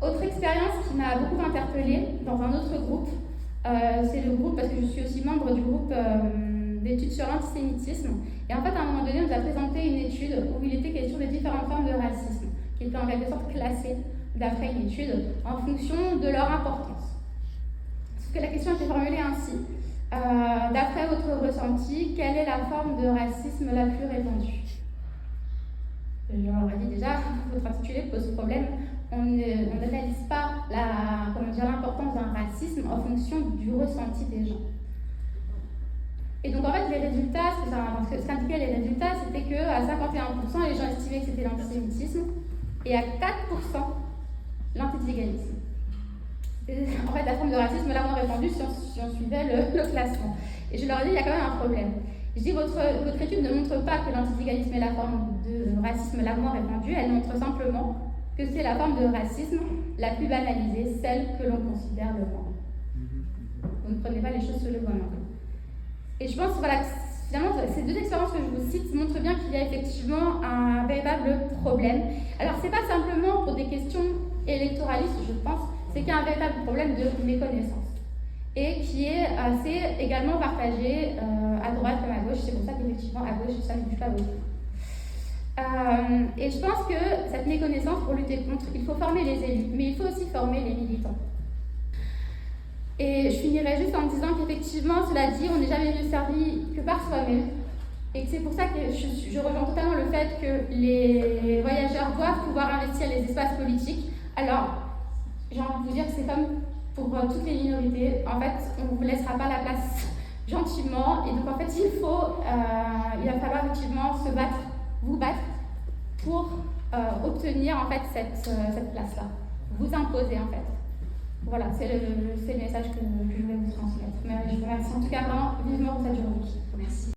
Autre expérience qui m'a beaucoup interpellée dans un autre groupe, c'est le groupe, parce que je suis aussi membre du groupe d'études sur l'antisémitisme. Et en fait, à un moment donné, on nous a présenté une étude où il était question des différentes formes de racisme, qui étaient en quelque sorte classées d'après une étude en fonction de leur importance. Sauf que la question était formulée ainsi. D'après votre ressenti, quelle est la forme de racisme la plus répandue? Je leur ai dit déjà, votre intitulé pose problème. On n'analyse pas l'importance d'un racisme en fonction du ressenti des gens. Et donc en fait, les résultats, ce qu'indiquaient les résultats, c'était qu'à 51%, les gens estimaient que c'était l'antisémitisme, et à 4%, l'antisémitisme. En fait, la forme de racisme la moins répandue si on suivait le classement. Et je leur ai dit, il y a quand même un problème. Je dis, votre étude ne montre pas que l'antisémitisme est la forme de racisme la moins répandue, elle montre simplement que c'est la forme de racisme la plus banalisée, celle que l'on considère le moins. Vous ne prenez pas les choses sous le bon angle. Et je pense, voilà, finalement, ces deux expériences que je vous cite montrent bien qu'il y a effectivement un véritable problème. Alors, c'est pas simplement pour des questions électoralistes, je pense, c'est qu'il y a un véritable problème de méconnaissance. Et qui est assez également partagé à droite comme à gauche. C'est pour ça qu'effectivement, à gauche, ça ne bouge pas beaucoup. Et je pense que cette méconnaissance, pour lutter contre, il faut former les élus, mais il faut aussi former les militants. Et je finirai juste en disant qu'effectivement, cela dit, on n'est jamais mieux servi que par soi-même. Et que c'est pour ça que je rejoins totalement le fait que les voyageurs doivent pouvoir investir les espaces politiques. Alors, j'ai envie de vous dire que c'est comme pour toutes les minorités. En fait, on ne vous laissera pas la place gentiment. Et donc, en fait, il va falloir effectivement se battre, vous battre, pour obtenir en fait cette place-là. Vous imposer en fait. Voilà, c'est le message que je voulais vous transmettre. Mais je vous remercie en tout cas vraiment vivement pour cette journée. Merci.